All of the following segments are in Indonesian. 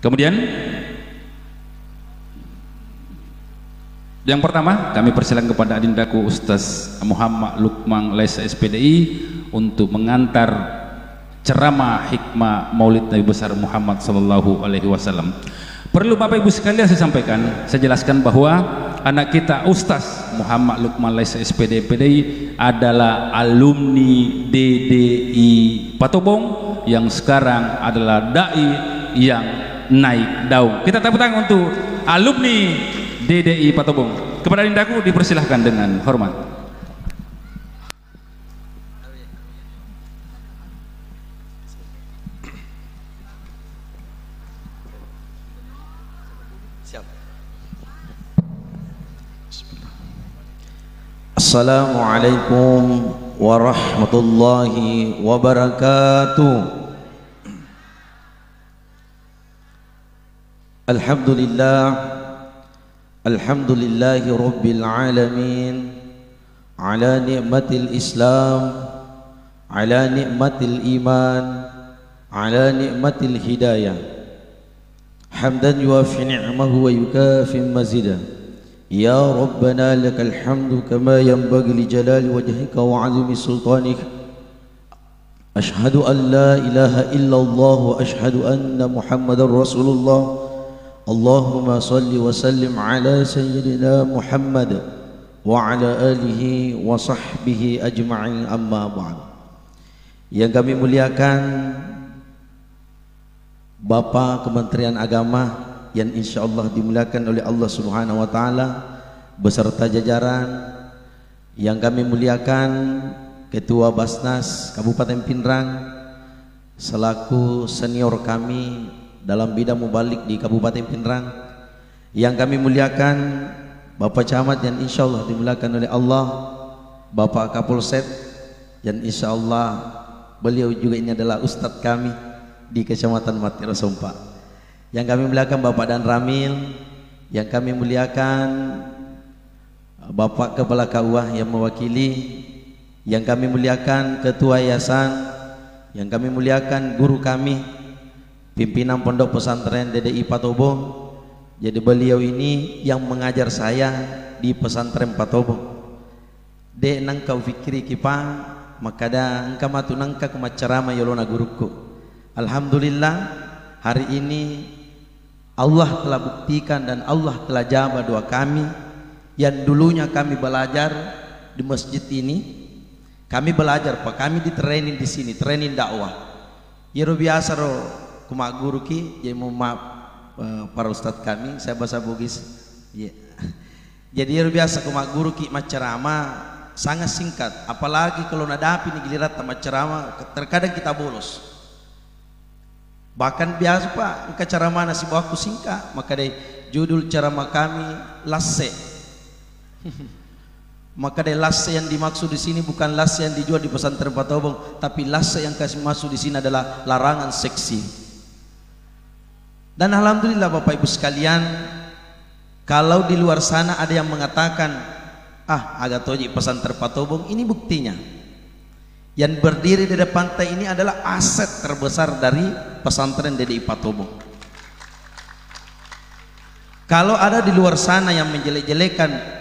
Kemudian yang pertama kami persilakan kepada adindaku Ustaz Muhammad Lukman Laisa SPDI untuk mengantar ceramah hikmah Maulid Nabi besar Muhammad sallallahu alaihi wasallam. Perlu Bapak Ibu sekalian saya sampaikan, saya jelaskan bahwa anak kita Ustaz Muhammad Lukman Laisa SPDI adalah alumni DDI Patobong yang sekarang adalah dai yang naik daun. Kita tepuk tangan untuk alumni DDI Patobong. Kepada adindaku dipersilahkan dengan hormat. Assalamualaikum warahmatullahi wabarakatuh. Alhamdulillahi rabbil alamin ala ni'matil islam, ala ni'matil iman, ala ni'matil hidayah. Hamdan yuafi ni'mahu wa yukafi mazidah. Ya Rabbana lakal hamdu kama yanbaghi li jalali wajhika wa 'azimi sultanik. Ashhadu an la ilaha illallah wa ashhadu anna Muhammadar Rasulullah. Allahumma salli wa sallim ala sayyidina Muhammad wa ala alihi wa sahbihi ajma'in, amma ba'd. Yang kami muliakan Bapak Kementerian Agama yang insyaallah dimuliakan oleh Allah Subhanahu wa taala beserta jajaran, yang kami muliakan Ketua Basnas Kabupaten Pinrang selaku senior kami dalam bidang mubalik di Kabupaten Pinrang, yang kami muliakan Bapak Camat yang insyaallah dimuliakan oleh Allah, Bapak Kapolsek yang insyaallah beliau juga ini adalah ustadz kami di Kecamatan Matiro Sompa. Yang kami muliakan Bapak Dan Ramil, yang kami muliakan Bapak Kepala KUA yang mewakili, yang kami muliakan Ketua Yayasan, yang kami muliakan guru kami, pimpinan Pondok Pesantren DDI Patobong. Jadi beliau ini yang mengajar saya di pesantren Patobong. De nang kau fikiri kipa, maka da engkau matu nangka kemacarama yolona guruku. Alhamdulillah hari ini Allah telah buktikan dan Allah telah jawab doa kami yang dulunya kami belajar di masjid ini. Kami belajar Pak, kami di training di sini, training dakwah. Yero biasa ro kumak guru ki, jadi mau maaf para ustadz kami, saya bahasa Bugis. Yeah. Jadi yero biasa kumak guru ki macerama sangat singkat, apalagi kalau nadapi nih gilirat sama ceramah terkadang kita bolos. Bahkan biasa Pak, ceramah nasi bawaku singkat, maka deh judul ceramah kami lasse. Maka deh lasse yang dimaksud di sini bukan lasse yang dijual di pesantren Patobong, tapi lasse yang kasih masuk di sini adalah larangan seksi. Dan alhamdulillah Bapak Ibu sekalian, kalau di luar sana ada yang mengatakan, agak toji pesantren Patobong, ini buktinya. Yang berdiri di depan pantai ini adalah aset terbesar dari pesantren DDI Patobong. Kalau ada di luar sana yang menjelek-jelekan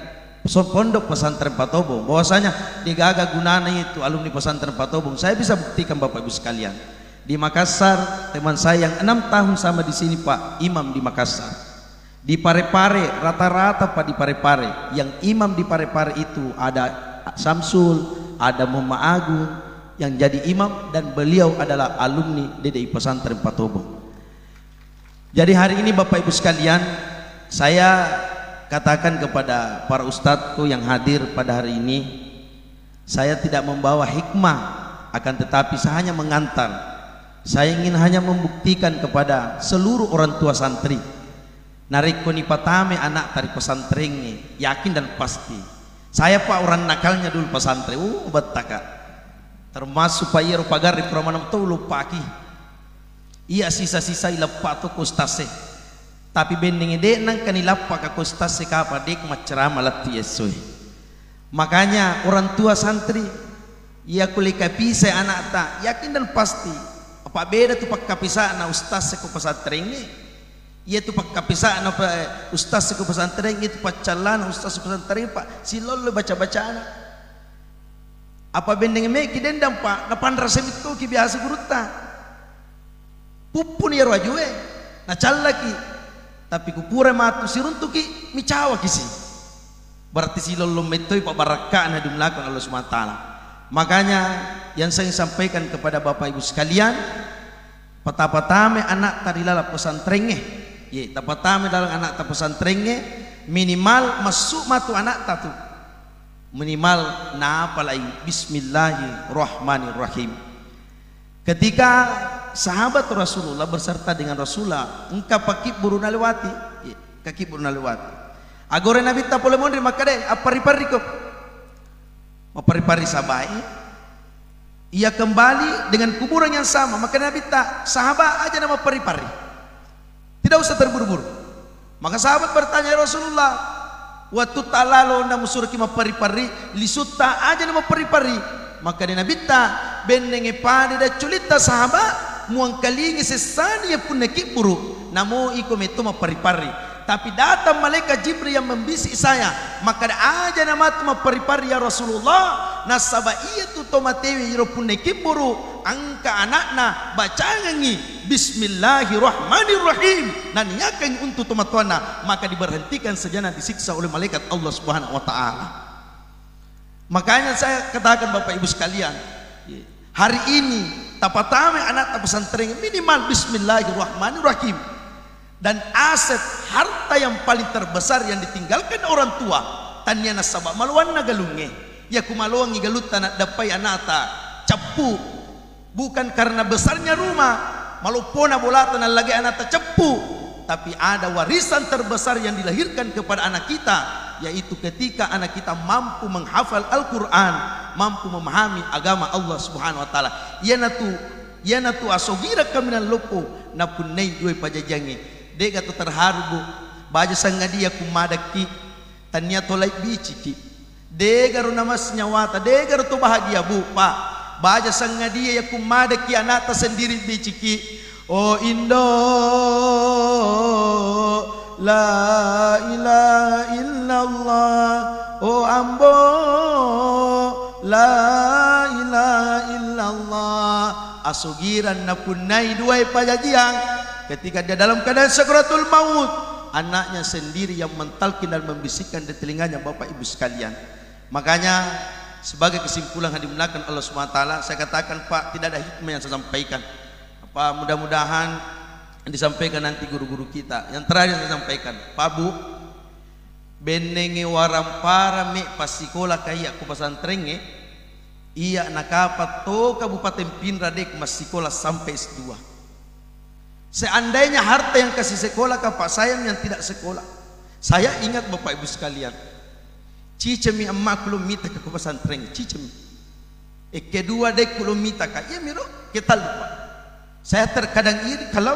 pondok pesantren Patobong, bahwasanya digaga gunanya itu alumni pesantren Patobong, saya bisa buktikan Bapak Ibu sekalian. Di Makassar, teman saya yang 6 tahun sama di sini Pak, imam di Makassar. Di Parepare, rata-rata Pak di Parepare, yang imam di Parepare itu ada Samsul, ada Muhammad Agung yang jadi imam, dan beliau adalah alumni DDI Pesantren Patobong. Jadi hari ini Bapak Ibu sekalian, saya katakan kepada para ustadzku yang hadir pada hari ini, saya tidak membawa hikmah, akan tetapi saya hanya mengantar. Saya ingin hanya membuktikan kepada seluruh orang tua santri, narikoni patame anak dari pesantren ini, yakin dan pasti. Saya Pak orang nakalnya dulu pesantren, betaka. Termasuk Pak Yero pagar di Pramanam tuh lupa ki. Iya sisa-sisa ilepak tuh kustase. Tapi bending ide nang kanilapa ka kustase kapa dek macerama lati yesoy. Makanya orang tua santri, ia kulika pisah anak tak yakin dan pasti. Apa beda tuh pak kapisa anak ustaz seko pesantren ini? Ia tu pak kapisaan apa ustaz ke pesantren itu pacalan ustaz pesantren pak silol baca anak. Apa bendeng me ki dendam pak na pandra semit ki biasa guruta. Pupun ya rajue na callaki tapi kupure matu siruntu ki micawa kisi. Berarti silol metoi pak barakah na dimlakukan Allah Subhanahu wa taala. Makanya yang saya sampaikan kepada Bapak Ibu sekalian, patapatame anak tarilala pesantrennya. Ye, tapatame dalam anak ta pesantrennya minimal masuk matu anak tatu. Minimal na apalai bismillahirrahmanirrahim. Ketika sahabat Rasulullah berserta dengan Rasulullah, engkau pakip buruna lewati, kaki buruna lewati. Agora Nabi tak boleh mondri makade apari-pari kok. Mapari-pari sabai. Ia kembali dengan kuburan yang sama, maka Nabi tak sahabat aja nama pari-pari. Tidak usah terburu-buru. Maka sahabat bertanya, ya Rasulullah, waktu talalo na musur ki mapari-pari, lisuta aja nama pari-pari. Maka Nabi tak benenge pade da culita sahabat muang kalingi sesani ya pun neki buru. Namo iko meto mapari-pari. Tapi datang malaikat Jibril yang membisik saya, maka aja nama tu mapari-pari ya Rasulullah. Nasaba iya tu tomatewi iro pun neki buru. Angka anakna bacangangi bismillahirrahmanirrahim naniakan untuk tomatuana, maka diberhentikan sejenak disiksa oleh malaikat Allah Subhanahu wa taala. Makanya saya katakan Bapak Ibu sekalian, hari ini tapatame anak pesantren minimal bismillahirrahmanirrahim. Dan aset harta yang paling terbesar yang ditinggalkan orang tua tanya nasabah maluan nagalunge ya kumaluang igalut anak dapai anata cepu, bukan karena besarnya rumah malupona bolatan lagi anak cepu, tapi ada warisan terbesar yang dilahirkan kepada anak kita, yaitu ketika anak kita mampu menghafal Al-Quran, mampu memahami agama Allah Subhanahu wa taala. Yana tu asogira kaminan lopo na punai dua pajajangi dega tu terharu bu baja sangadia kumadaki tanya tolai biciki dega ru namas nyawata dega ru tu bahagia bu pak baja sangadia ya kumadaki anak ta sendiri biciki. Oh Indo la ilaha illallah, oh Ambo la ilaha illallah. Asugiran na punai dua pajajiang ketika dia dalam keadaan sakaratul maut, anaknya sendiri yang mentalkin dan membisikkan di telinganya Bapak Ibu sekalian. Makanya sebagai kesimpulan yang dimulakan Allah Subhanahu wa taala, saya katakan Pak, tidak ada hikmah yang saya sampaikan. Apa mudah-mudahan yang disampaikan nanti guru-guru kita. Yang terakhir saya sampaikan, Pak Bu, benenge warampara me pasikola kaya ku pesantren iya nakapat to Kabupaten Pinra dek masikola sampai S2. Seandainya harta yang kasih sekolah ke Pak Sayang yang tidak sekolah, saya ingat Bapak Ibu sekalian, cicemi emak kulum mita ke pesantren, cicemi. Kedua dek kulum mita ka, ya miro kita lupa. Saya terkadang iri kalau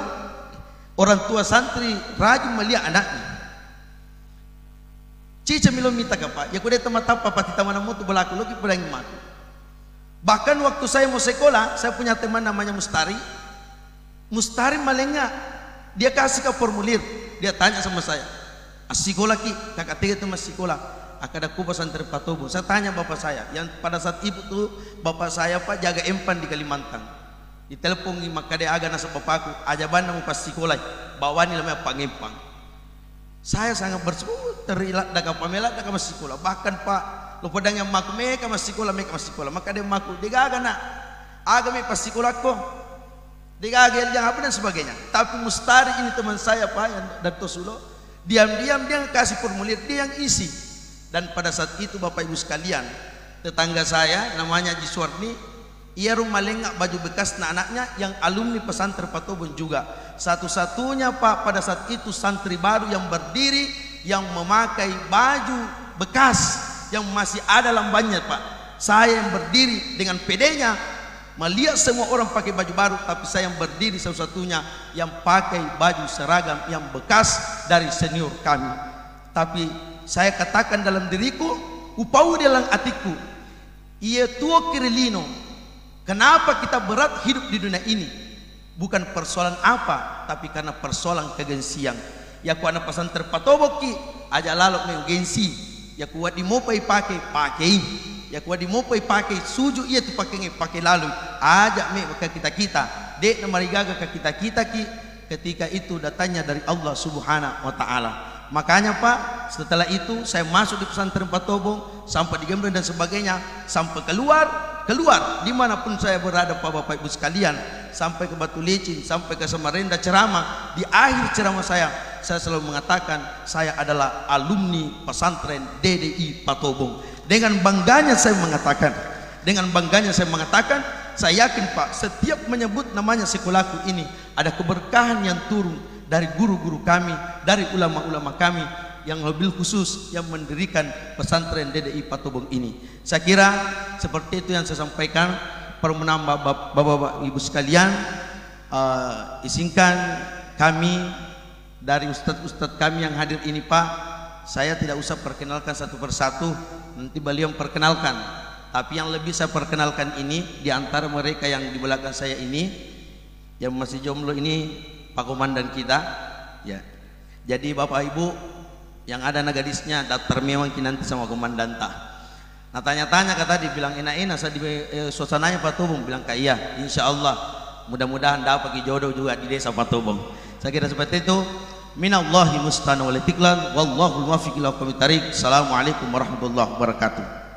orang tua santri rajin melihat anaknya. Cicemi lo mita ka Pak, ya kuda teman tapa pati taman mutu belaku logi pedang emak. Bahkan waktu saya mau sekolah, saya punya teman namanya Mustari malengnya, dia kasih ke formulir, dia tanya sama saya, asikola ki, kakak tiga itu masih sekolah, akadaku pesantren Patobo. Saya tanya bapak saya, yang pada saat ibu tuh bapak saya Pak jaga empan di Kalimantan, ditelepon maka dia agak nasa bapakku, ajaban mau pas sekolah, bawani namanya Pak Ngempang. Saya sangat bersyukur terilat daga pamelat daga masih sekolah, bahkan Pak lo pedang yang maku mereka masih sekolah, maka dia maku, dia agak nak, agak me pas sekolah kok. Digagel yang apa dan sebagainya. Tapi Mustari ini teman saya Pak yang dari Tosulo, diam-diam dia kasih formulir, dia yang isi. Dan pada saat itu Bapak Ibu sekalian, tetangga saya namanya Jiswarni, ia rumah lengak baju bekas anaknya yang alumni pesantren Patobon juga. Satu-satunya Pak pada saat itu santri baru yang berdiri yang memakai baju bekas yang masih ada lambannya Pak. Saya yang berdiri dengan pedenya melihat semua orang pakai baju baru, tapi saya yang berdiri satu-satunya yang pakai baju seragam yang bekas dari senior kami. Tapi saya katakan dalam diriku, upau dalam hatiku, ia tua kirilino, kenapa kita berat hidup di dunia ini? bukan persoalan apa, tapi karena persoalan kegengsian. Ya ku anak pesantren Patobo ki aja lalok me gengsi, ya ku di mau pakai, ya ku di mau pakai suju iya tu pakai lalu aja me ke kita dek na marigaga ke kita ki ketika itu datanya dari Allah Subhanahu wa taala. Makanya Pak, setelah itu saya masuk di pesantren Patobo sampai di Gembreng dan sebagainya, sampai keluar dimanapun saya berada Pak Bapak Ibu sekalian, sampai ke Batu Licin, sampai ke Samarinda ceramah. Di akhir ceramah saya selalu mengatakan saya adalah alumni pesantren DDI Patobo. Dengan bangganya saya mengatakan, saya yakin Pak, setiap menyebut namanya sekolahku ini ada keberkahan yang turun dari guru-guru kami, dari ulama-ulama kami yang lebih khusus yang mendirikan pesantren DDI Patobo ini. Saya kira seperti itu yang saya sampaikan. Para menambah Bapak-bapak Ibu sekalian, izinkan kami dari ustadz-ustadz kami yang hadir ini Pak, saya tidak usah perkenalkan satu persatu, nanti beliau memperkenalkan. Tapi yang lebih saya perkenalkan ini, di antara mereka yang di belakang saya ini, yang masih jomblo ini Pak Komandan kita, ya. Jadi Bapak Ibu yang ada na gadisnya daftar memang nanti sama komandan tah. Nah tanya-tanya kata dibilang enak-enak saya di suasananya Patobong, bilang kayak iya, insya Allah mudah-mudahan dapat jodoh juga di desa Patobong. Saya kira seperti itu. Minallahi musta'an wal istiqlal wallahu muwaffiq ila aqwamit thariq. Assalamualaikum warahmatullahi wabarakatuh.